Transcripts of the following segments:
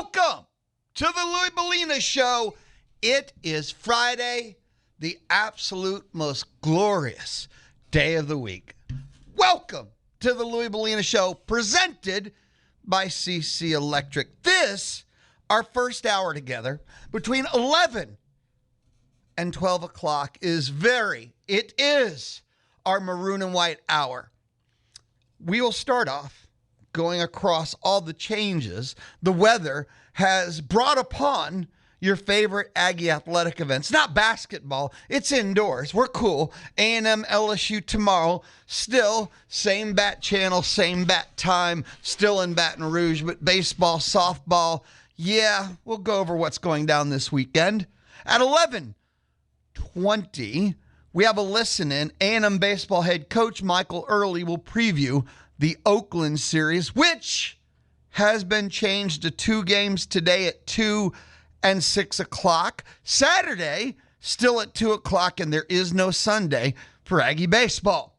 Welcome to the Louie Bellina Show. It is Friday, the absolute most glorious day of the week. Welcome to the Louie Bellina Show, presented by CC Electric. This, our first hour together, between 11 and 12 o'clock it is our maroon and white hour. We will start off going across all the changes the weather has brought upon your favorite Aggie athletic events. Not basketball, it's indoors. We're cool. A&M LSU tomorrow. Still, same bat channel, same bat time, still in Baton Rouge, but baseball, softball, yeah, we'll go over what's going down this weekend. At 11:20, we have a listen-in. A&M baseball head coach Michael Earley will preview the Oakland series, which has been changed to 2 games today at 2 and 6 o'clock. Saturday, still at 2 o'clock, and there is no Sunday for Aggie baseball.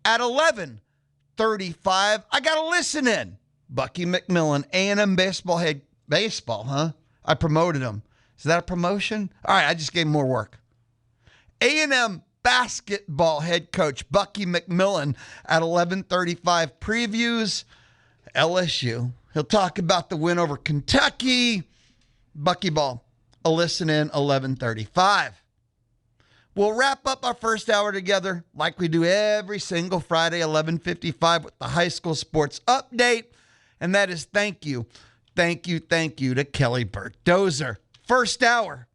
At 11:35, I got to listen in. Bucky McMillan, A&M baseball head. Baseball, huh? I promoted him. Is that a promotion? All right, I just gave him more work. A&M basketball head coach Bucky McMillan at 11:35 previews LSU. He'll talk about the win over Kentucky. Bucky ball, a listen in 11:35. We'll wrap up our first hour together like we do every single Friday, 11:55 with the high school sports update. And that is thank you to Kelly Burt Dozer. First hour,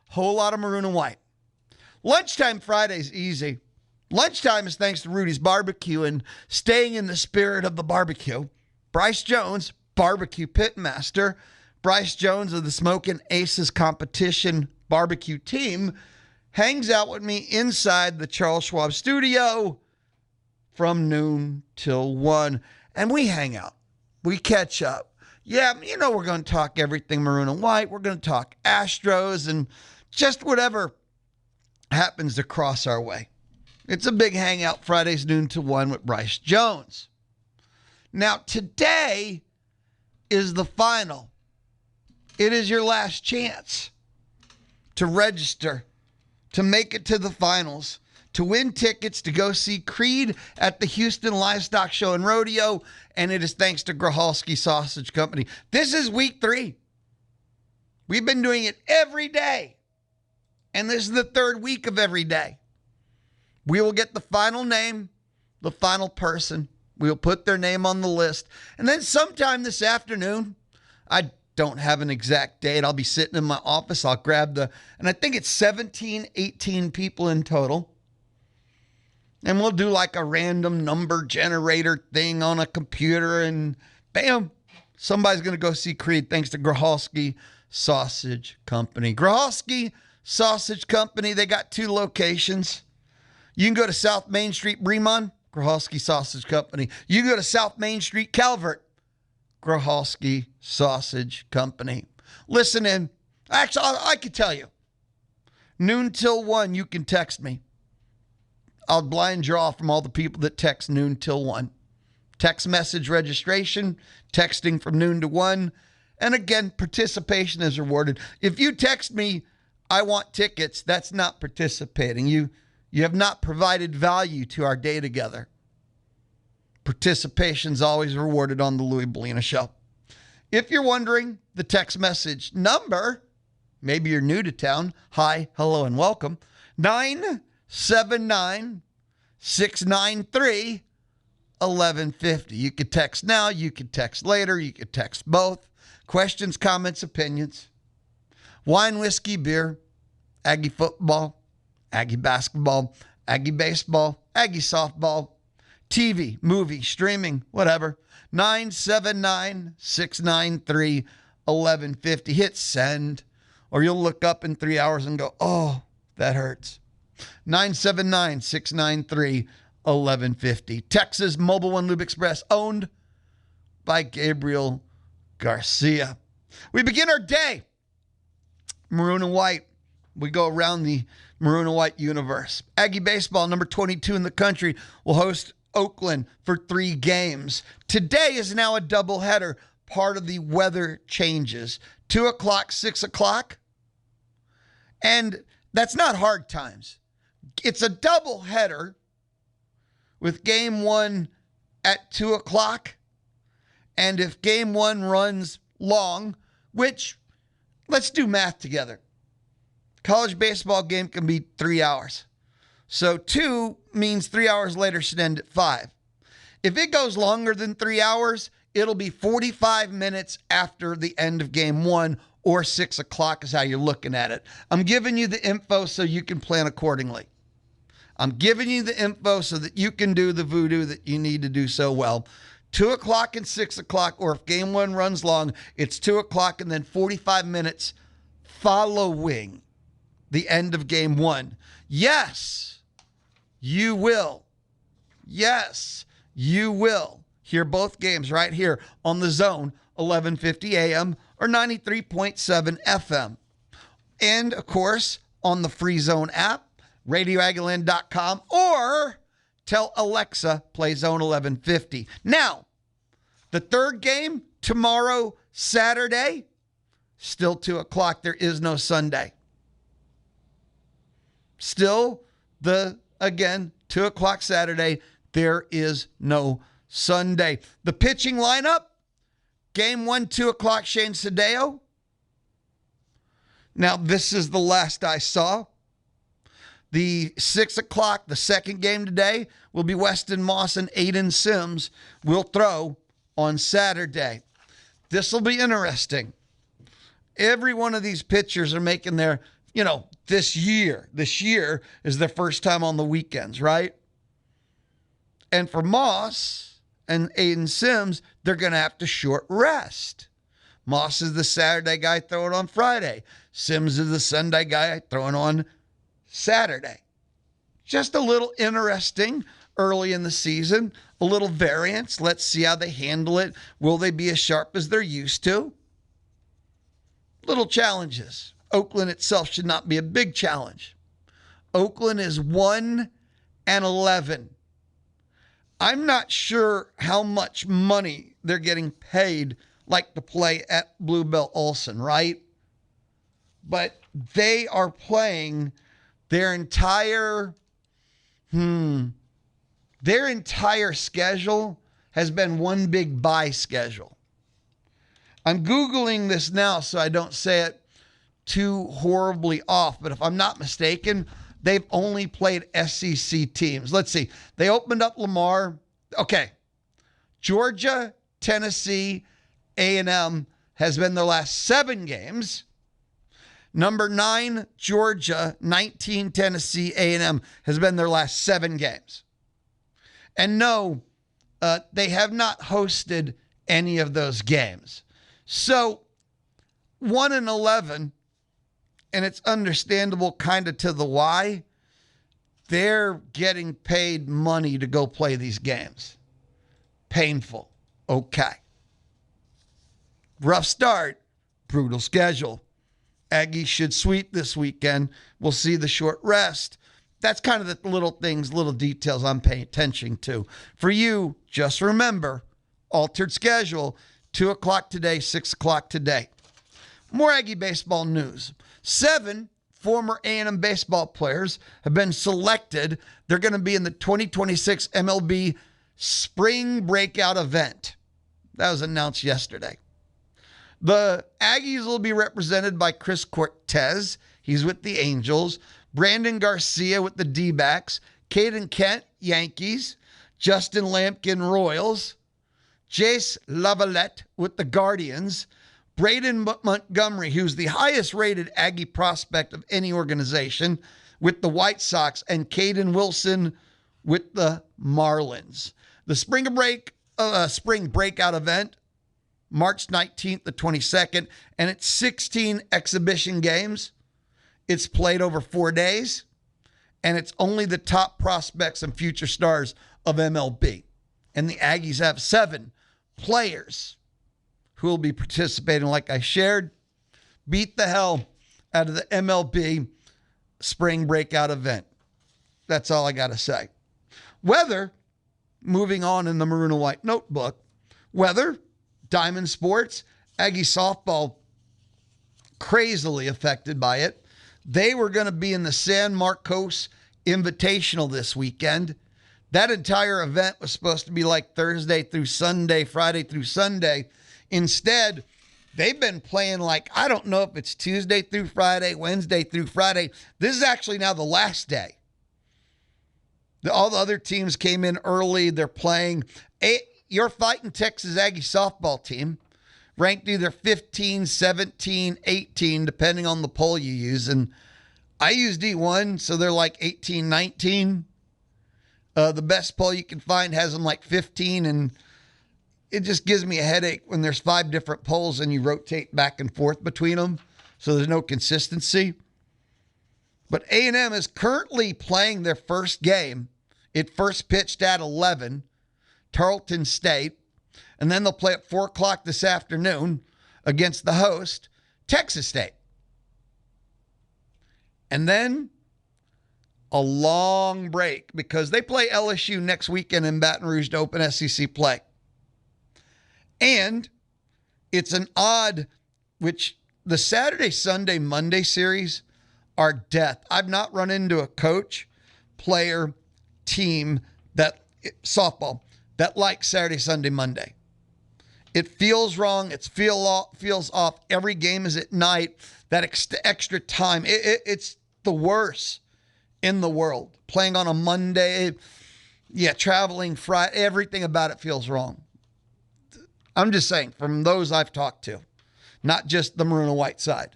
whole lot of maroon and white. Lunchtime Friday's easy. Lunchtime is thanks to Rudy's Barbecue, and staying in the spirit of the barbecue, Bryce Jones, barbecue pitmaster. Bryce Jones of the Smokin' Aces competition barbecue team hangs out with me inside the Charles Schwab studio from noon till 1. And we hang out. We catch up. Yeah, we're going to talk everything maroon and white. We're going to talk Astros and just whatever happens to cross our way. It's a big hangout Fridays noon to 1 with Bryce Jones. Now, today is the final. It is your last chance to register, to make it to the finals, to win tickets to go see Creed at the Houston Livestock Show and Rodeo, and it is thanks to Grohalski Sausage Company. This is week 3. We've been doing it every day, and this is the 3rd week of every day. We will get the final name, the final person. We will put their name on the list, and then sometime this afternoon, I don't have an exact date. I'll be sitting in my office. I'll grab and I think it's 17, 18 people in total. And we'll do like a random number generator thing on a computer, and bam, somebody's going to go see Creed thanks to Grohalski Sausage Company. Grohalski Sausage Company, they got 2 locations. You can go to South Main Street, Bremont, Grohalski Sausage Company. You can go to South Main Street, Calvert, Grohalski Sausage Company. Listen in. Actually, I could tell you. Noon till 1, you can text me. I'll blind draw from all the people that text noon till 1. Text message registration, texting from noon to 1. And again, participation is rewarded. If you text me, I want tickets, that's not participating. You have not provided value to our day together. Participation's always rewarded on the Louie Bellina Show. If you're wondering, the text message number, maybe you're new to town, hi, hello, and welcome, 979-693-1150. You could text now, you could text later, you could text both. Questions, comments, opinions. Wine, whiskey, beer, Aggie football, Aggie basketball, Aggie baseball, Aggie softball, TV, movie, streaming, whatever. 979-693-1150. Hit send, or you'll look up in 3 hours and go, oh, that hurts. 979-693-1150. Texas Mobile One Lube Express, owned by Gabriel Garcia. We begin our day maroon and white. We go around the maroon and white universe. Aggie baseball, number 22 in the country, will host Oakland for 3 games. Today is now a doubleheader. part of the weather changes. 2 o'clock, 6 o'clock. And that's not hard times. It's a double header with game one at 2 o'clock. And if game one runs long, which, let's do math together. College baseball game can be 3 hours. So 2 means 3 hours later should end at 5. If it goes longer than 3 hours, it'll be 45 minutes after the end of game one, or 6 o'clock is how you're looking at it. I'm giving you the info so you can plan accordingly. I'm giving you the info so that you can do the voodoo that you need to do so well. 2 o'clock and 6 o'clock, or if game one runs long, it's 2 o'clock and then 45 minutes following the end of game one. Yes, you will. Yes, you will hear both games right here on the Zone, 1150 AM or 93.7 FM. And, of course, on the free Zone app, radioaggieland.com, or tell Alexa, play Zone 1150. Now, the third game tomorrow, Saturday, still 2 o'clock. There is no Sunday. Still, 2 o'clock Saturday, there is no Sunday. The pitching lineup, game one, 2 o'clock, Shane Sadeo. Now, this is the last I saw. The 6 o'clock, the second game today, will be Weston Moss and Aiden Sims will throw on Saturday. This will be interesting. Every one of these pitchers are making their, this year is their first time on the weekends, right? And for Moss and Aiden Sims, they're going to have to short rest. Moss is the Saturday guy throwing on Friday. Sims is the Sunday guy throwing on Saturday. Just a little interesting early in the season, a little variance. Let's see how they handle it. Will they be as sharp as they're used to? Little challenges. Oakland itself should not be a big challenge. Oakland is 1-11. I'm not sure how much money they're getting paid, like to play at Bluebell Olson, right? But they are playing their entire schedule has been one big bye schedule. I'm Googling this now so I don't say it too horribly off, but if I'm not mistaken, they've only played SEC teams. Let's see. They opened up Lamar. Okay. Georgia, Tennessee, A&M has been their last 7 games. Number 9, Georgia, 19, Tennessee, A&M has been their last 7 games. And no, they have not hosted any of those games. So 1-11, and it's understandable kind of to the why. They're getting paid money to go play these games. Painful. Okay. Rough start. Brutal schedule. Aggie should sweep this weekend. We'll see the short rest. That's kind of the little things, little details I'm paying attention to. For you, just remember, altered schedule, 2 o'clock today, 6 o'clock today. More Aggie baseball news. 7 former A&M baseball players have been selected. They're going to be in the 2026 MLB Spring Breakout event. That was announced yesterday. The Aggies will be represented by Chris Cortez. He's with the Angels. Brandon Garcia with the D-backs. Caden Kent, Yankees. Justin Lampkin, Royals. Jace Lavalette with the Guardians. Braden Montgomery, who's the highest-rated Aggie prospect of any organization, with the White Sox. And Caden Wilson with the Marlins. The Spring Breakout event, March 19th to 22nd, and it's 16 exhibition games. It's played over 4 days, and it's only the top prospects and future stars of MLB. And the Aggies have 7 players who will be participating, like I shared. Beat the hell out of the MLB Spring Breakout event. That's all I got to say. Weather, moving on in the maroon and white notebook, weather, Diamond Sports, Aggie softball, crazily affected by it. They were going to be in the San Marcos Invitational this weekend. That entire event was supposed to be like Thursday through Sunday, Friday through Sunday. Instead, they've been playing like, I don't know if it's Tuesday through Friday, Wednesday through Friday. This is actually now the last day. All the other teams came in early. They're playing. Your Fighting Texas Aggie softball team, ranked either 15, 17, 18, depending on the poll you use. And I use D1, so they're like 18, 19. The best poll you can find has them like 15, and it just gives me a headache when there's 5 different polls and you rotate back and forth between them, so there's no consistency. But A&M is currently playing their first game. It first pitched at 11, Tarleton State, and then they'll play at 4 o'clock this afternoon against the host, Texas State. And then a long break because they play LSU next weekend in Baton Rouge to open SEC play. And it's an odd, which the Saturday, Sunday, Monday series are death. I've not run into a coach, player, team, softball, that likes Saturday, Sunday, Monday. It feels wrong. It feels off. Every game is at night. That extra time, it's the worst in the world. Playing on a Monday, traveling Friday, everything about it feels wrong. I'm just saying, from those I've talked to, not just the maroon and white side.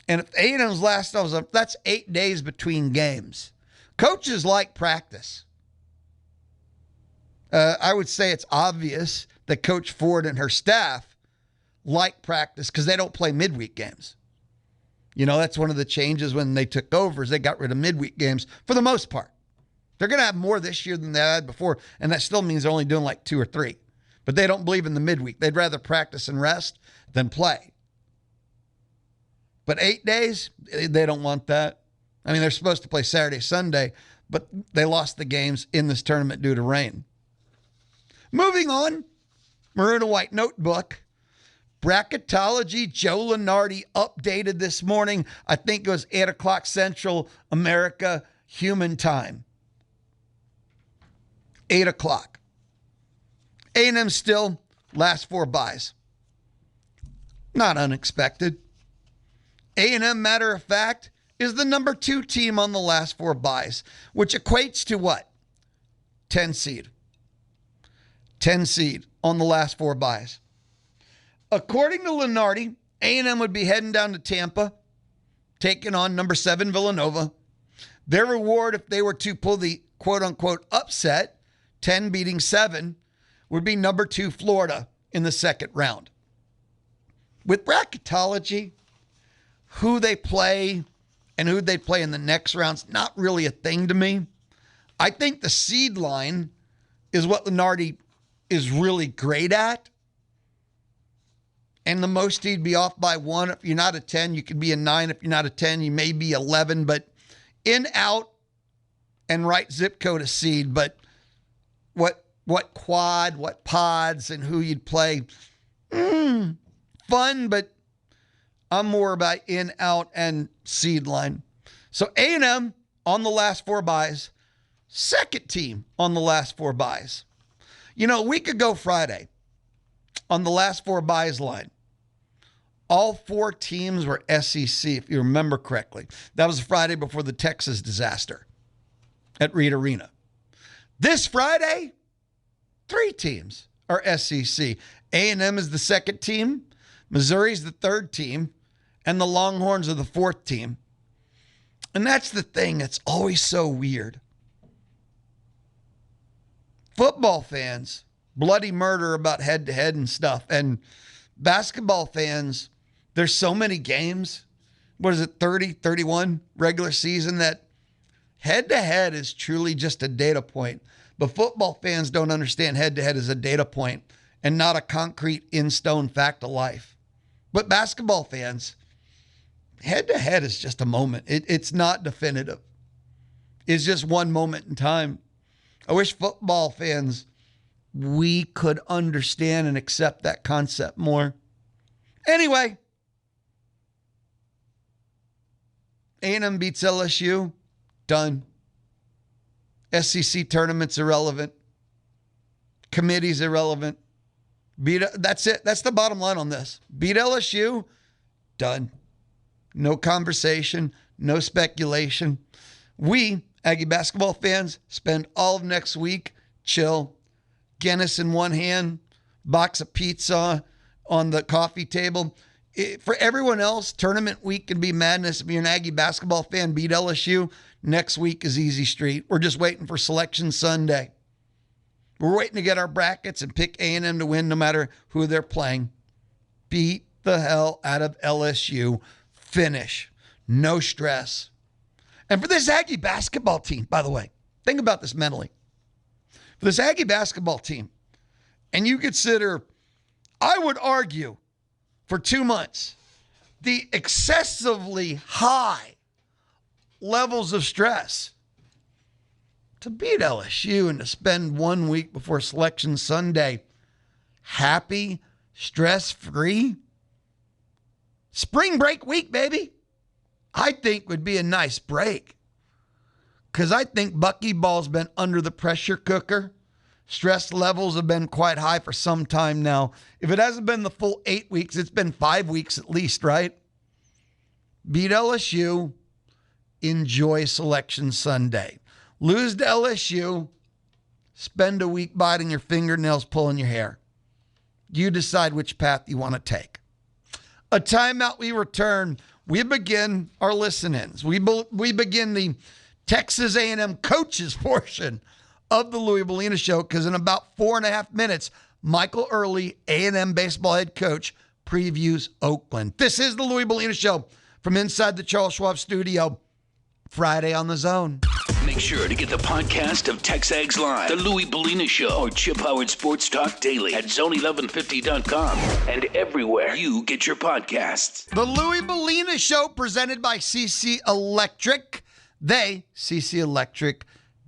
And if A&M's last, that's 8 days between games. Coaches like practice. I would say it's obvious that Coach Ford and her staff like practice because they don't play midweek games. You know, that's one of the changes when they took over is they got rid of midweek games for the most part. They're going to have more this year than they had before, and that still means they're only doing like 2 or 3. But they don't believe in the midweek. They'd rather practice and rest than play. But 8 days, they don't want that. I mean, they're supposed to play Saturday, Sunday, but they lost the games in this tournament due to rain. Moving on, Maroon and White Notebook. Bracketology, Joe Lunardi updated this morning. I think it was 8 o'clock Central America Human Time. 8 o'clock. A&M still last 4 byes. Not unexpected. A&M, matter of fact, is the number 2 team on the last 4 byes, which equates to what? 10 seed. 10 seed on the last 4 byes. According to Lunardi, A&M would be heading down to Tampa, taking on number 7 Villanova. Their reward, if they were to pull the quote-unquote upset, 10 beating 7, would be number 2 Florida in the second round. With bracketology, who they play and who they play in the next round's not really a thing to me. I think the seed line is what Lunardi is really great at. And the most he'd be off by 1. If you're not a 10, you could be a 9. If you're not a 10, you may be 11. But in, out, and right zip code a seed. But what quad, what pods, and who you'd play, fun, but I'm more about in, out, and seed line. So A&M on the last 4 byes, second team on the last 4 byes. You know, a week ago Friday, on the last 4 byes line, all 4 teams were SEC, if you remember correctly. That was Friday before the Texas disaster at Reed Arena. This Friday, 3 teams are SEC. A&M is the second team, Missouri's the third team, and the Longhorns are the 4th team. And that's the thing that's always so weird. Football fans, bloody murder about head-to-head and stuff. And basketball fans, there's so many games. What is it, 30, 31 regular season that head-to-head is truly just a data point. But football fans don't understand head-to-head as a data point and not a concrete in-stone fact of life. But basketball fans, head-to-head is just a moment. It's not definitive. It's just one moment in time. I wish football fans we could understand and accept that concept more. Anyway, A&M beats LSU. Done. SEC tournament's irrelevant. Committee's irrelevant. That's it. That's the bottom line on this. Beat LSU. Done. No conversation. No speculation. We, Aggie basketball fans, spend all of next week chill. Guinness in one hand. Box of pizza on the coffee table. For everyone else, tournament week can be madness. If you're an Aggie basketball fan, beat LSU. Next week is easy street. We're just waiting for Selection Sunday. We're waiting to get our brackets and pick A&M to win no matter who they're playing. Beat the hell out of LSU. Finish. No stress. And for this Aggie basketball team, by the way, think about this mentally. For this Aggie basketball team, and you consider, I would argue, for 2 months, the excessively high levels of stress to beat LSU and to spend 1 week before Selection Sunday happy, stress-free. Spring break week, baby, I think would be a nice break because I think Bucky ball's been under the pressure cooker. Stress levels have been quite high for some time now. If it hasn't been the full 8 weeks, it's been 5 weeks at least, right? Beat LSU. Enjoy Selection Sunday. Lose to LSU. Spend a week biting your fingernails, pulling your hair. You decide which path you want to take. A timeout, we return. We begin our listen-ins. We begin the Texas A&M coaches portion of the Louie Bellina Show, because in about 4.5 minutes, Michael Earley, A&M baseball head coach, previews Oakland. This is the Louie Bellina Show from inside the Charles Schwab studio, Friday on the Zone. Make sure to get the podcast of TexAgs Live, the Louie Bellina Show, or Chip Howard Sports Talk Daily at zone1150.com and everywhere you get your podcasts. The Louie Bellina Show presented by CC Electric. CC Electric,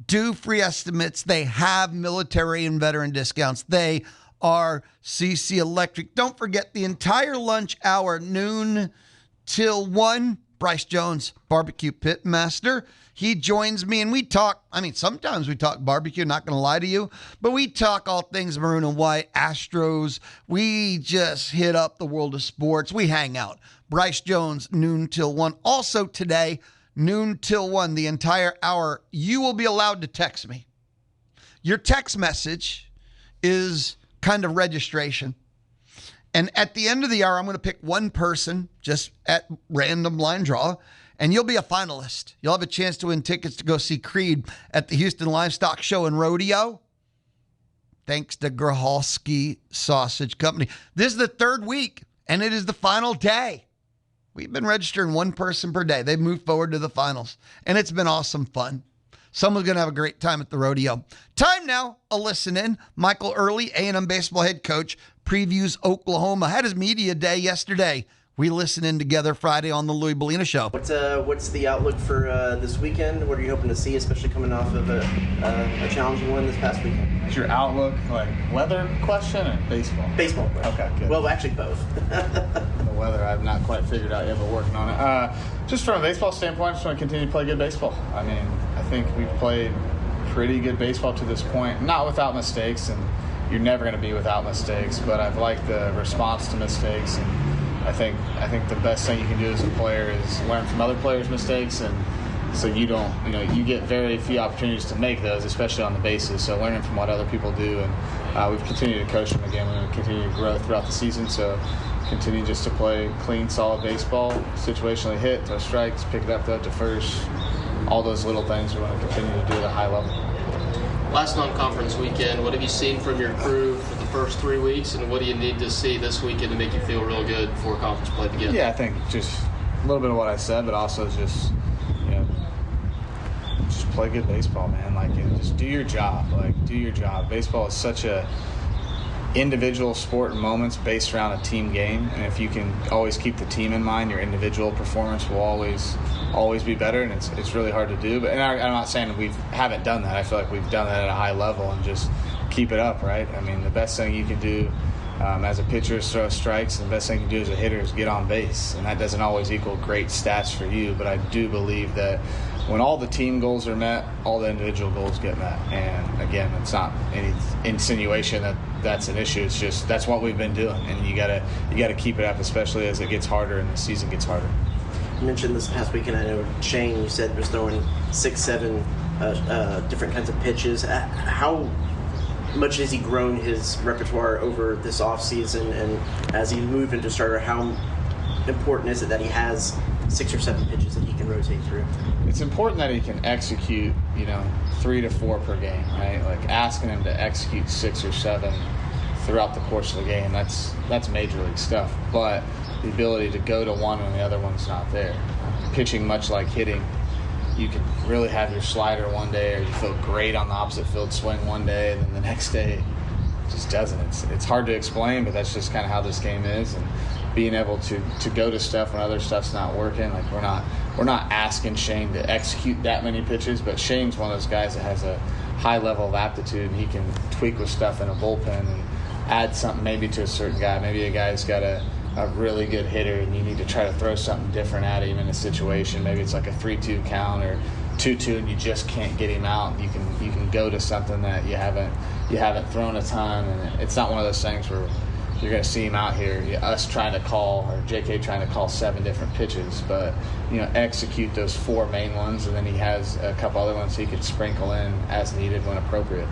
do free estimates. They have military and veteran discounts. They are CC Electric. Don't forget the entire lunch hour, noon till 1. Bryce Jones, barbecue pit master. He joins me and we talk. Sometimes we talk barbecue, not going to lie to you, but we talk all things maroon and white, Astros. We just hit up the world of sports. We hang out. Bryce Jones, noon till 1. Also today, noon till 1, the entire hour, you will be allowed to text me. Your text message is kind of registration. And at the end of the hour, I'm going to pick one person just at random line draw, and you'll be a finalist. You'll have a chance to win tickets to go see Creed at the Houston Livestock Show and Rodeo, thanks to Grahalski Sausage Company. This is the 3rd week, and it is the final day. We've been registering one person per day. They've moved forward to the finals, and it's been awesome fun. Someone's going to have a great time at the rodeo. Time now, a listen in. Michael Earley, A&M baseball head coach, previews Oklahoma. Had his media day yesterday. We listen in together Friday on the Louie Bellina Show. What's the outlook for this weekend? What are you hoping to see, especially coming off of a challenging one this past weekend? Is your outlook like weather question or baseball? Baseball question. Okay, good. Well, actually both. The weather I've not quite figured out yet, but working on it. Just from a baseball standpoint, I just want to continue to play good baseball. I think we've played pretty good baseball to this point, not without mistakes, and you're never going to be without mistakes, but I've liked the response to mistakes, and I think the best thing you can do as a player is learn from other players' mistakes, and so you don't, you get very few opportunities to make those, especially on the bases. So learning from what other people do, and we've continued to coach them again. We're going to continue to grow throughout the season. So continue just to play clean, solid baseball, situationally hit, throw strikes, pick it up, throw it to first. All those little things we want to continue to do at a high level. Last non-conference weekend, what have you seen from your crew for the first 3 weeks, and what do you need to see this weekend to make you feel real good before conference play begins? Yeah, I think just a little bit of what I said, but also just play good baseball, man. Just do your job. Do your job. Baseball is such a individual sport in moments based around a team game, and if you can always keep the team in mind, your individual performance will always be better, and it's really hard to do. But I'm not saying we haven't done that. I feel like we've done that at a high level, and just keep it up, right? I mean, the best thing you can do as a pitcher is throw strikes, and the best thing you can do as a hitter is get on base. And that doesn't always equal great stats for you, but I do believe that when all the team goals are met, all the individual goals get met. And again, it's not any insinuation that that's an issue. It's just that's what we've been doing, and you gotta keep it up, especially as it gets harder and the season gets harder. You mentioned this past weekend, I know Shane, you said, was throwing 6-7 different kinds of pitches. How much has he grown his repertoire over this offseason, and as he moved into starter, how important is it that he has 6 or 7 pitches that he can rotate through? It's important that he can execute, 3 to 4 per game, right? Like asking him to execute 6 or 7 throughout the course of the game, that's major league stuff. But the ability to go to one when the other one's not there. Pitching, much like hitting, you can really have your slider one day, or you feel great on the opposite field swing one day, and then the next day it just doesn't. It's hard to explain, but that's just kind of how this game is. And being able to go to stuff when other stuff's not working, like we're not asking Shane to execute that many pitches, but Shane's one of those guys that has a high level of aptitude, and he can tweak with stuff in a bullpen and add something maybe to a certain guy. Maybe a guy's got a really good hitter, and you need to try to throw something different at him in a situation. Maybe it's like a 3-2 count or 2-2, and you just can't get him out. You can go to something that you haven't thrown a ton, and it's not one of those things where you're going to see him out here, us trying to call, or JK trying to call 7 different pitches, but execute those 4 main ones, and then he has a couple other ones he could sprinkle in as needed when appropriate.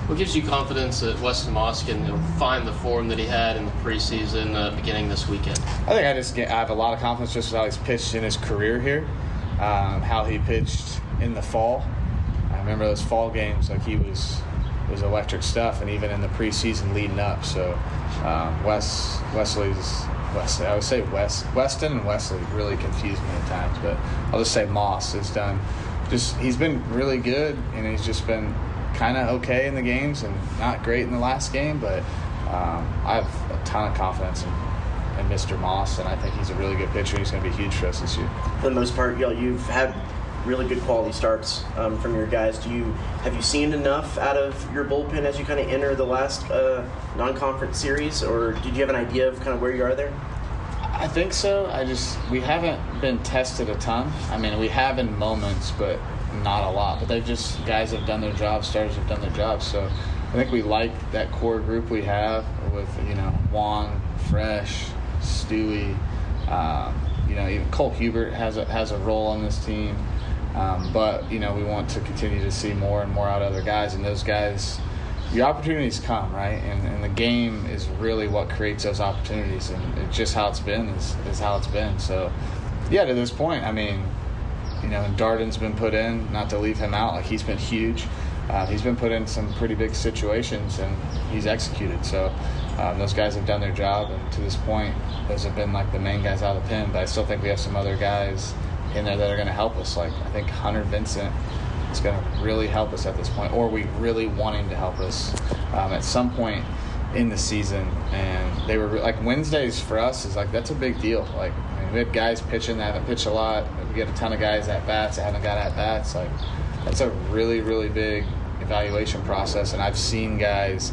What gives you confidence that Weston Moss can find the form that he had in the preseason beginning this weekend? I think I have a lot of confidence just how he's pitched in his career here, how he pitched in the fall. I remember those fall games, like he was electric stuff, and even in the preseason leading up. So Weston and Wesley really confused me at times, but I'll just say Moss has done. He's been really good, and he's just been kind of okay in the games and not great in the last game, but I have a ton of confidence in Mr. Moss, and I think he's a really good pitcher. He's going to be huge for us this year. For the most part, you've had really good quality starts from your guys. Have you seen enough out of your bullpen as you kind of enter the last non-conference series, or did you have an idea of kind of where you are there? I think so. We haven't been tested a ton. I mean, we have in moments, but not a lot. But guys have done their jobs, starters have done their jobs. So I think we like that core group we have with, Juan, Fresh, Stewie, even Cole Hubert has a role on this team. But we want to continue to see more and more out of other guys, and those guys, the opportunities come, right? And the game is really what creates those opportunities, and it's just how it's been is how it's been. So, yeah, to this point, I mean, and Darden's been put in, not to leave him out, like he's been huge. He's been put in some pretty big situations, and he's executed. So those guys have done their job, and to this point, those have been like the main guys out of the pen. But I still think we have some other guys in there that are going to help us. Like I think Hunter Vincent is going to really help us at this point, or we really want him to help us at some point in the season. And they were like Wednesdays for us is like that's a big deal. Like we had guys pitching that haven't pitched a lot. We get a ton of guys at bats that haven't got at bats. Like that's a really, really big evaluation process. And I've seen guys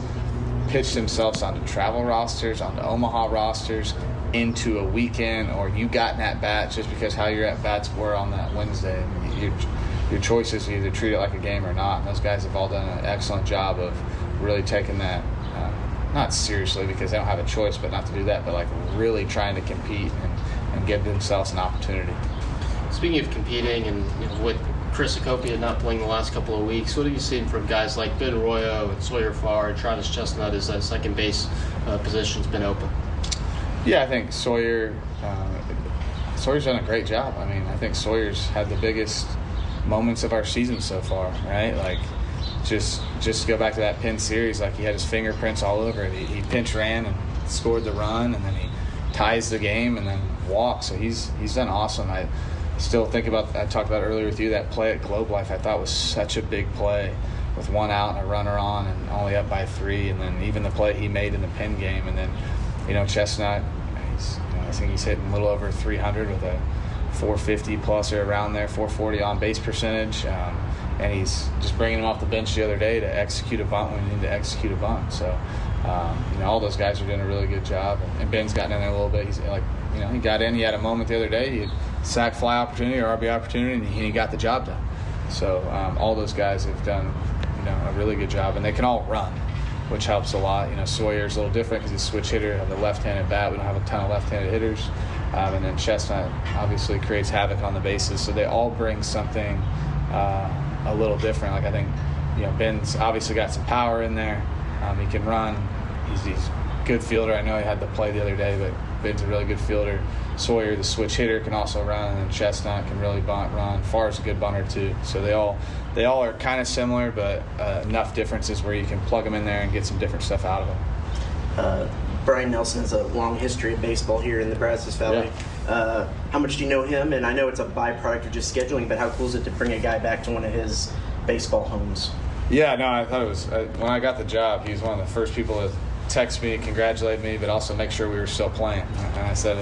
pitch themselves onto travel rosters, onto Omaha rosters, into a weekend, or you got at bat just because how your at bats were on that Wednesday. I mean, your choice is to either treat it like a game or not. And those guys have all done an excellent job of really taking that. Not seriously because they don't have a choice, but not to do that, but like really trying to compete and give themselves an opportunity. Speaking of competing, and with Chris Acopia not playing the last couple of weeks, what have you seen from guys like Ben Arroyo and Sawyer Farr and Travis Chestnut as that second base position's been open? Yeah, I think Sawyer's done a great job. I mean, I think Sawyer's had the biggest moments of our season so far, right? Like, just to go back to that Penn series, like he had his fingerprints all over it. He pinch ran and scored the run, and then he ties the game and then walks. So he's done awesome. I still think about, I talked about earlier with you, that play at Globe Life I thought was such a big play with one out and a runner on and only up by 3, and then even the play he made in the Penn game. And then, Chestnut, I think he's hitting a little over 300 with a 450 plus or around there, 440 on base percentage. and he's just bringing him off the bench the other day to execute a bunt when we need to execute a bunt. So, all those guys are doing a really good job. And Ben's gotten in there a little bit. He's he got in. He had a moment the other day. He had sack fly opportunity or RB opportunity, and he got the job done. So all those guys have done, a really good job, and they can all run, which helps a lot. Sawyer's a little different because he's a switch hitter, have a left-handed bat. We don't have a ton of left-handed hitters. And then Chestnut obviously creates havoc on the bases. So they all bring something a little different. Like I think, Ben's obviously got some power in there. He can run. He's a good fielder. I know he had the play the other day, but Ben's a really good fielder. Sawyer, the switch hitter, can also run, and then Chestnut can really run. Farr's a good bunter too. So they all are kind of similar, but enough differences where you can plug them in there and get some different stuff out of them. Brian Nelson has a long history of baseball here in the Brazos Valley. Yeah. How much do you know him? And I know it's a byproduct of just scheduling, but how cool is it to bring a guy back to one of his baseball homes? Yeah, no, I thought it was when I got the job, he was one of the first people to text me, congratulate me, but also make sure we were still playing. And I said,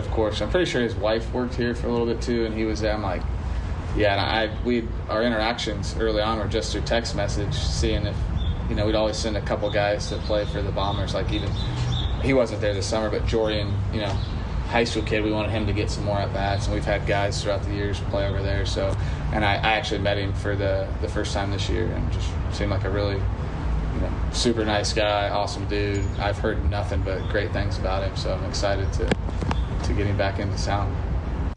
of course. I'm pretty sure his wife worked here for a little bit too, and he was there. I'm like, yeah. And our interactions early on were just through text message, seeing if we'd always send a couple guys to play for the Bombers. Like even he wasn't there this summer, but Jordan, high school kid, we wanted him to get some more at bats, and we've had guys throughout the years play over there. So, and I actually met him for the first time this year, and just seemed like a really super nice guy, awesome dude. I've heard nothing but great things about him, so I'm excited to get him back into town.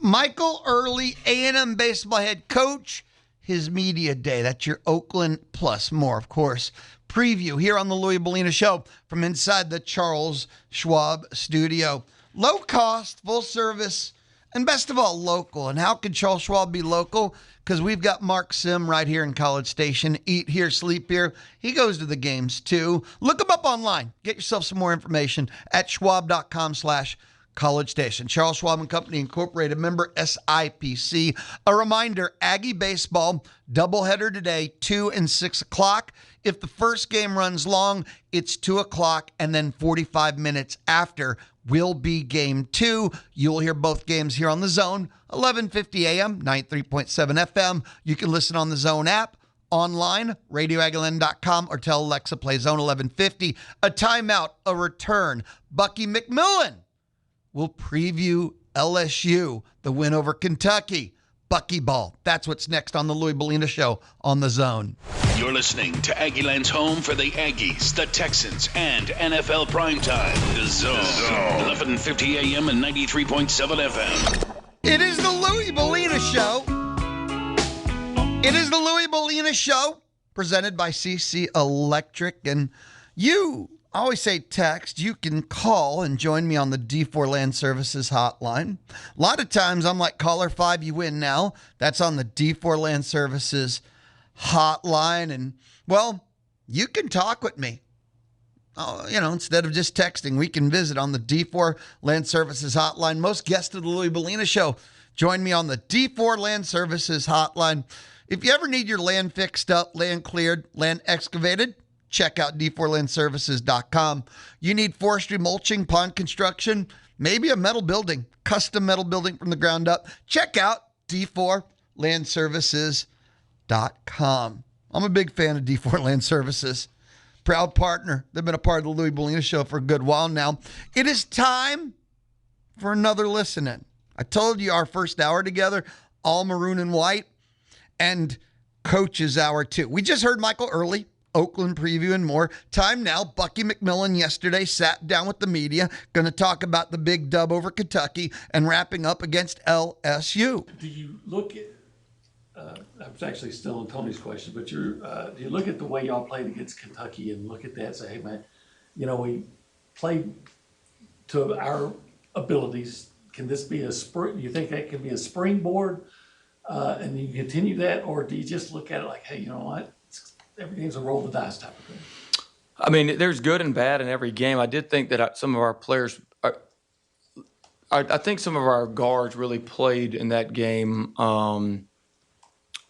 Michael Earley, A&M baseball head coach, his media day. That's your Oakland plus more, of course. Preview here on the Louie Bellina Show from inside the Charles Schwab studio. Low cost, full service, and best of all, local. And how could Charles Schwab be local? Because we've got Mark Sim right here in College Station. Eat here, sleep here. He goes to the games too. Look him up online. Get yourself some more information at schwab.com/College Station. Charles Schwab and Company Incorporated, member SIPC. A reminder, Aggie baseball, doubleheader today, 2 and 6 o'clock. If the first game runs long, it's 2 o'clock, and then 45 minutes after will be game 2. You'll hear both games here on The Zone, 1150 AM, 93.7 FM. You can listen on the Zone app, online, radioagalen.com, or tell Alexa play Zone 1150. A timeout, a return. Bucky McMillan will preview LSU, the win over Kentucky. Bucky Ball. That's what's next on the Louie Bellina Show on The Zone. You're listening to Aggieland's home for the Aggies, the Texans, and NFL Primetime. The Zone. 1150 AM and 93.7 FM. It is the Louie Bellina Show. It is the Louie Bellina Show, presented by CC Electric. And I always say text. You can call and join me on the D4 Land Services hotline. A lot of times I'm like, caller 5, you win now. That's on the D4 Land Services hotline. And, well, you can talk with me. Instead of just texting, we can visit on the D4 Land Services hotline. Most guests of the Louie Bellina Show join me on the D4 Land Services hotline. If you ever need your land fixed up, land cleared, land excavated, check out d4landservices.com. You need forestry, mulching, pond construction, maybe a metal building, custom metal building from the ground up. Check out d4landservices.com. I'm a big fan of D4 Land Services. Proud partner. They've been a part of the Louie Bellina Show for a good while now. It is time for another listen-in. I told you our first hour together, all maroon and white, and Coach's Hour too. We just heard Michael Earley, Oakland preview and more. Time now, Bucky McMillan yesterday sat down with the media, going to talk about the big dub over Kentucky and wrapping up against LSU. Do you look at, I was actually still on Tony's question, but do you look at the way y'all played against Kentucky and look at that and say, hey man, we played to our abilities. Can this be do you think that can be a springboard and you continue that, or do you just look at it like, hey, you know what? Every game's a roll the dice type of thing. I mean, there's good and bad in every game. I did think that some of our players, I think some of our guards really played in that game and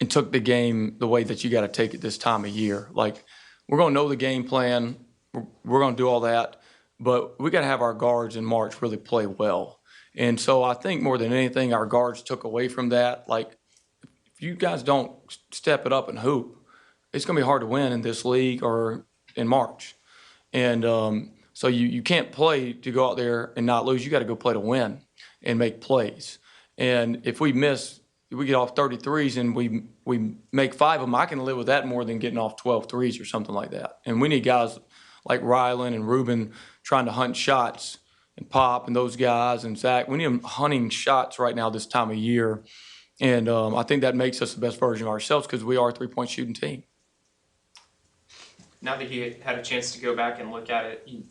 took the game the way that you got to take it this time of year. Like, we're going to know the game plan. We're going to do all that. But we got to have our guards in March really play well. And so I think more than anything, our guards took away from that. Like, you guys don't step it up and hoop, it's going to be hard to win in this league or in March. And so you can't play to go out there and not lose. You got to go play to win and make plays. And if we get off 33s and we make 5 of them, I can live with that more than getting off 12 threes or something like that. And we need guys like Rylan and Ruben trying to hunt shots and Pop and those guys and Zach. We need them hunting shots right now this time of year. And I think that makes us the best version of ourselves because we are a three-point shooting team. Now that you had a chance to go back and look at it, you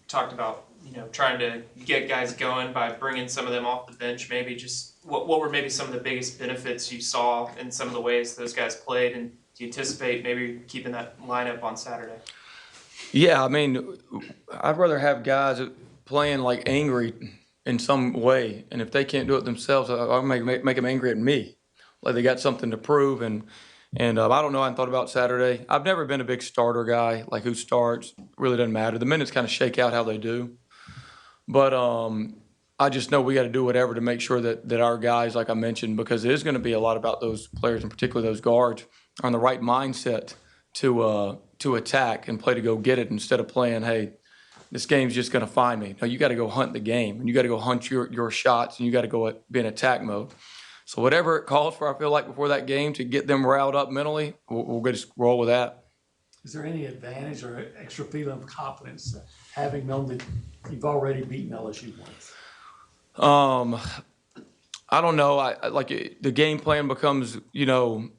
talked about, trying to get guys going by bringing some of them off the bench. Maybe just what were maybe some of the biggest benefits you saw in some of the ways those guys played, and do you anticipate maybe keeping that lineup on Saturday? Yeah, I mean, I'd rather have guys playing like angry in some way, and if they can't do it themselves, I'll make them angry at me, like they got something to prove. And I don't know. I hadn't thought about Saturday. I've never been a big starter guy, like who starts. Really doesn't matter. The minutes kind of shake out how they do. But I just know we got to do whatever to make sure that our guys, like I mentioned, because it is going to be a lot about those players, and particularly those guards, are in the right mindset to attack and play to go get it instead of playing, hey, this game's just going to find me. No, you got to go hunt the game, and you got to go hunt your shots, and you got to go be in attack mode. So whatever it calls for, I feel like, before that game to get them riled up mentally, we'll just roll with that. Is there any advantage or extra feeling of confidence having known that you've already beaten LSU once? I don't know. I like the game plan becomes, the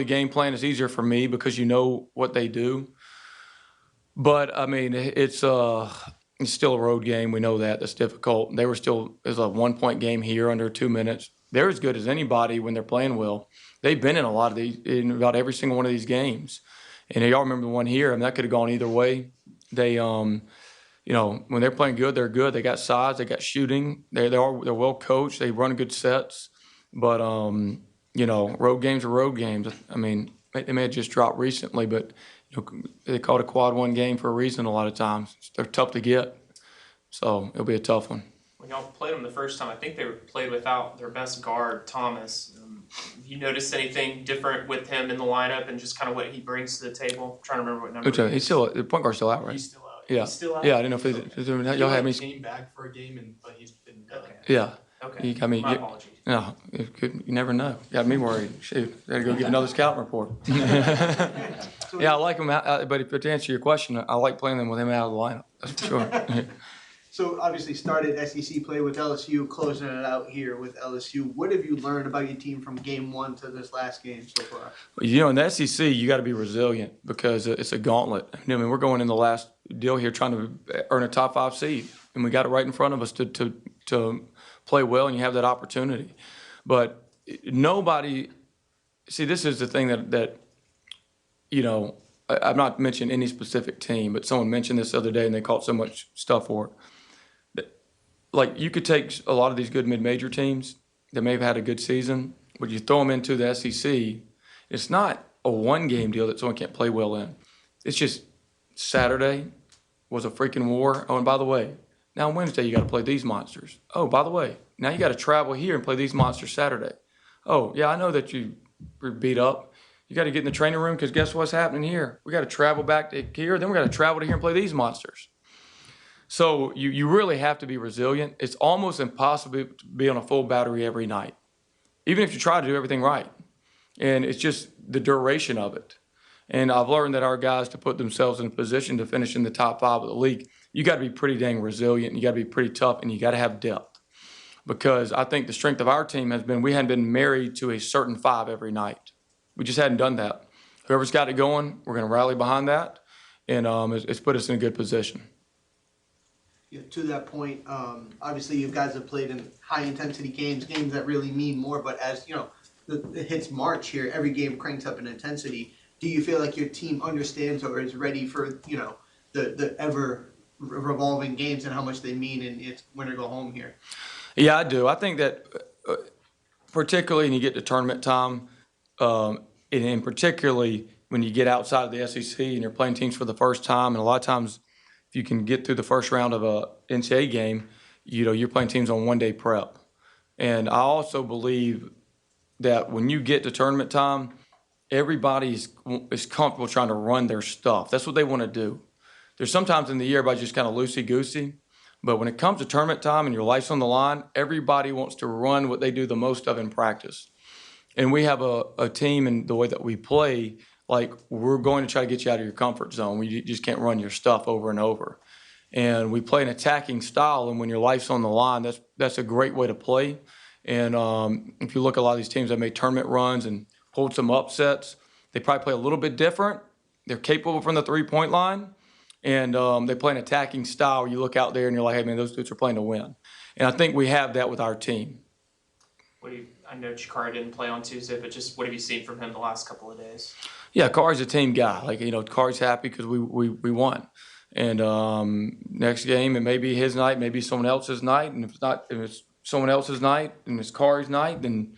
game plan is easier for me because you know what they do. But I mean, it's still a road game. We know that. That's difficult. It's a 1-point game here under 2 minutes. They're as good as anybody when they're playing well. They've been in a lot of these, in about every single one of these games. And y'all remember the one here, that could have gone either way. They, when they're playing good, they're good. They got size, they got shooting. They're well coached. They run good sets. But, road games are road games. I mean, they may have just dropped recently, but they call it a quad 1 game for a reason a lot of times. They're tough to get. So it'll be a tough one. When y'all played them the first time, I think they played without their best guard, Thomas. Have you noticed anything different with him in the lineup and just kind of what he brings to the table? I'm trying to remember what number he's still, the point guard's still out, right? He's still out. Yeah. He's still out? Yeah, I didn't know if y'all had me. Came back for a game, but he's been Okay. Yeah. Okay. My apologies. No, you never know. Got me worried. Shoot, got to go get another scouting report. Yeah, I like him, but to answer your question, I like playing them with him out of the lineup. That's for sure. So obviously started SEC play with LSU, closing it out here with LSU. What have you learned about your team from game 1 to this last game so far? In the SEC, you got to be resilient because it's a gauntlet. I mean, we're going in the last deal here trying to earn a top 5 seed, and we got it right in front of us to play well, and you have that opportunity. But nobody – see, this is the thing that I'm not mentioning any specific team, but someone mentioned this the other day, and they caught so much stuff for it. Like, you could take a lot of these good mid-major teams that may have had a good season, but you throw them into the SEC, it's not a 1-game deal that someone can't play well in. It's just Saturday was a freaking war. Oh, and by the way, now Wednesday you got to play these monsters. Oh, by the way, now you got to travel here and play these monsters Saturday. Oh, yeah, I know that you were beat up. You got to get in the training room because guess what's happening here? We got to travel back to here, then we got to travel to here and play these monsters. So you really have to be resilient. It's almost impossible to be on a full battery every night, even if you try to do everything right. And it's just the duration of it. And I've learned that our guys, to put themselves in a position to finish in the top 5 of the league, you got to be pretty dang resilient. You got to be pretty tough, and you got to have depth. Because I think the strength of our team has been we hadn't been married to a certain 5 every night. We just hadn't done that. Whoever's got it going, we're going to rally behind that, and it's put us in a good position. Yeah, to that point, obviously you guys have played in high-intensity games that really mean more, but as, it hits March here, every game cranks up in intensity. Do you feel like your team understands or is ready for, the ever-revolving games and how much they mean and it's winner go home here? Yeah, I do. I think that particularly when you get to tournament time, and particularly when you get outside of the SEC and you're playing teams for the first time, and a lot of times if you can get through the first round of a NCAA game, you're playing teams on 1-day prep. And I also believe that when you get to tournament time, everybody is comfortable trying to run their stuff. That's what they want to do. There's sometimes in the year everybody's just kind of loosey-goosey. But when it comes to tournament time and your life's on the line, everybody wants to run what they do the most of in practice. And we have a team in the way that we play, like we're going to try to get you out of your comfort zone. You just can't run your stuff over and over. And we play an attacking style, and when your life's on the line, that's a great way to play. And if you look at a lot of these teams that made tournament runs and pulled some upsets, they probably play a little bit different. They're capable from the three-point line, and they play an attacking style where you look out there and you're like, hey, man, those dudes are playing to win. And I think we have that with our team. I know Chikara didn't play on Tuesday, but just what have you seen from him the last couple of days? Yeah, Kari's a team guy. Kari's happy because we won. And next game, it may be his night, maybe someone else's night. And if it's someone else's night and it's Kari's night, then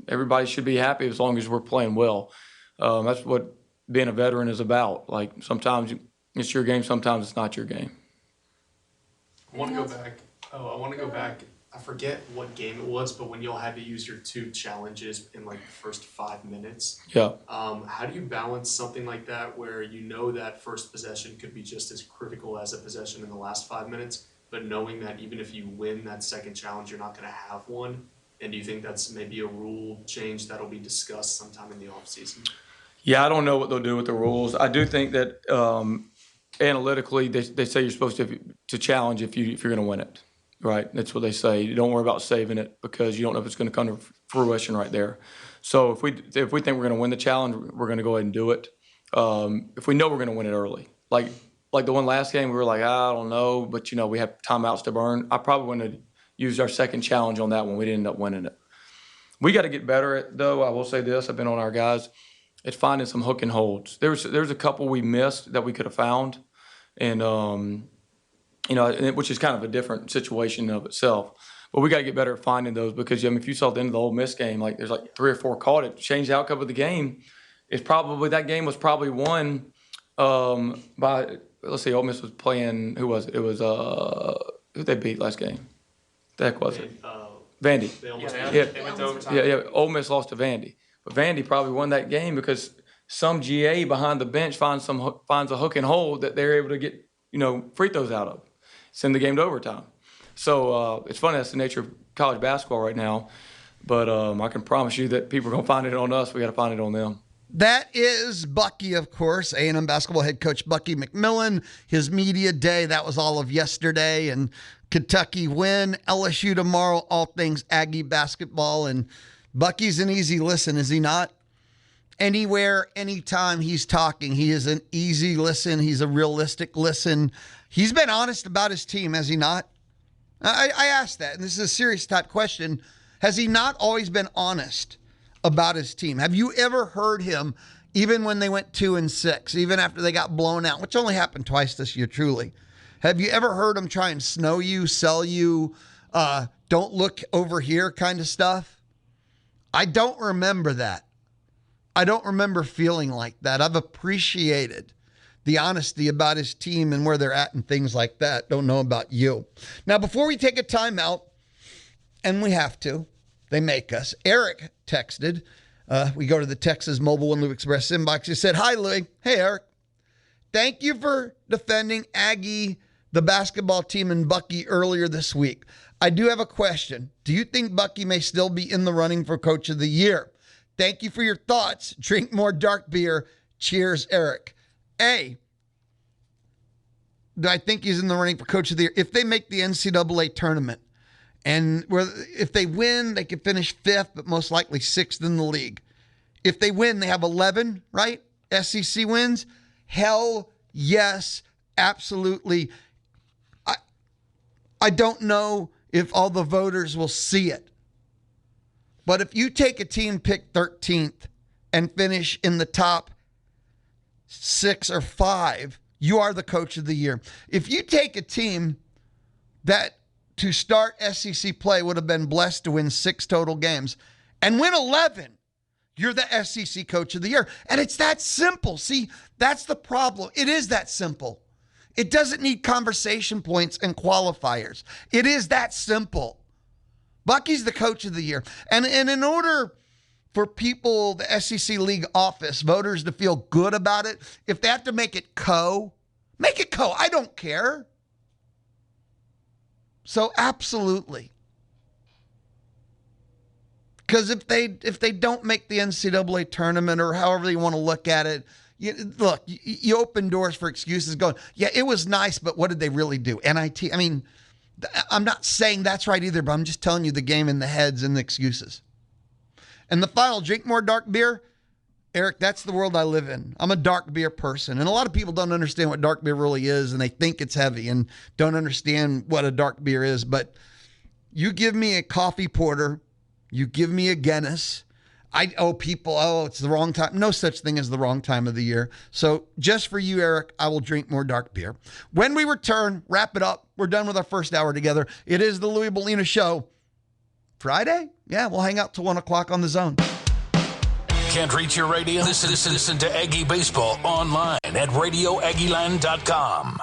everybody should be happy as long as we're playing well. That's what being a veteran is about. Like sometimes it's your game, sometimes it's not your game. I want to go back. I forget what game it was, but when y'all had to use your 2 challenges in like the first 5 minutes. Yeah. How do you balance something like that where you know that first possession could be just as critical as a possession in the last 5 minutes, but knowing that even if you win that second challenge, you're not going to have one? And do you think that's maybe a rule change that'll be discussed sometime in the offseason? Yeah, I don't know what they'll do with the rules. I do think that analytically they say you're supposed to challenge if you're going to win it. Right, that's what they say. You don't worry about saving it because you don't know if it's going to come to fruition right there. So if we think we're going to win the challenge, we're going to go ahead and do it. If we know we're going to win it early, like the one last game, we were like, I don't know, but we have timeouts to burn. I probably wouldn't have used our second challenge on that one. We didn't end up winning it. We got to get better at, though. I will say this: I've been on our guys at finding some hook and holds. There's a couple we missed that we could have found, and which is kind of a different situation of itself. But we got to get better at finding those because, if you saw the end of the Ole Miss game, like there's like 3 or 4 caught it, changed the outcome of the game. That game was probably won by, let's see, Ole Miss was playing, who was it? It was, who they beat last game? The heck was it? Vandy. They went to overtime. Yeah, Ole Miss lost to Vandy. But Vandy probably won that game because some GA behind the bench finds a hook and hold that they're able to get, free throws out of. Send the game to overtime. So it's funny, that's the nature of college basketball right now. But I can promise you that people are going to find it on us. We got to find it on them. That is Bucky, of course, A&M basketball head coach Bucky McMillan. His media day, that was all of yesterday. And Kentucky win, LSU tomorrow, all things Aggie basketball. And Bucky's an easy listen, is he not? Anywhere, anytime he's talking, he is an easy listen. He's a realistic listen. He's been honest about his team, has he not? I asked that, and this is a serious type question. Has he not always been honest about his team? Have you ever heard him, even when they went 2-6, even after they got blown out, which only happened twice this year, truly? Have you ever heard him try and snow you, sell you, don't look over here kind of stuff? I don't remember that. I don't remember feeling like that. I've appreciated the honesty about his team and where they're at and things like that. Don't know about you. Now, before we take a timeout, and we have to, they make us. Eric texted. We go to the Texas Mobile and Louie Express inbox. He said, hi, Louie. Hey, Eric. Thank you for defending Aggie, the basketball team, and Bucky earlier this week. I do have a question. Do you think Bucky may still be in the running for Coach of the Year? Thank you for your thoughts. Drink more dark beer. Cheers, Eric. A, do I think he's in the running for Coach of the Year? If they make the NCAA tournament, and if they win, they could finish 5th, but most likely 6th in the league. If they win, they have 11, right? SEC wins. Hell yes, absolutely. I don't know if all the voters will see it. But if you take a team picked 13th and finish in the top 6 or 5, you are the Coach of the Year. If you take a team that to start SEC play would have been blessed to win 6 total games and win 11, you're the SEC Coach of the Year. And it's that simple. See, that's the problem. It is that simple. It doesn't need conversation points and qualifiers. It is that simple. Bucky's the Coach of the Year. And in order for people, the SEC League office, voters to feel good about it. If they have to make it co. I don't care. So absolutely. Because if they don't make the NCAA tournament or however you want to look at it, you open doors for excuses going, yeah, it was nice, but what did they really do? NIT? I mean, I'm not saying that's right either, but I'm just telling you the game in the heads and the excuses. And the final, drink more dark beer. Eric, that's the world I live in. I'm a dark beer person. And a lot of people don't understand what dark beer really is, and they think it's heavy and don't understand what a dark beer is. But you give me a coffee porter, you give me a Guinness, it's the wrong time. No such thing as the wrong time of the year. So just for you, Eric, I will drink more dark beer. When we return, wrap it up. We're done with our first hour together. It is the Louie Bellina Show. Friday? Yeah, we'll hang out till 1 o'clock on the Zone. Can't reach your radio? Listen to Aggie Baseball online at RadioAggieland.com.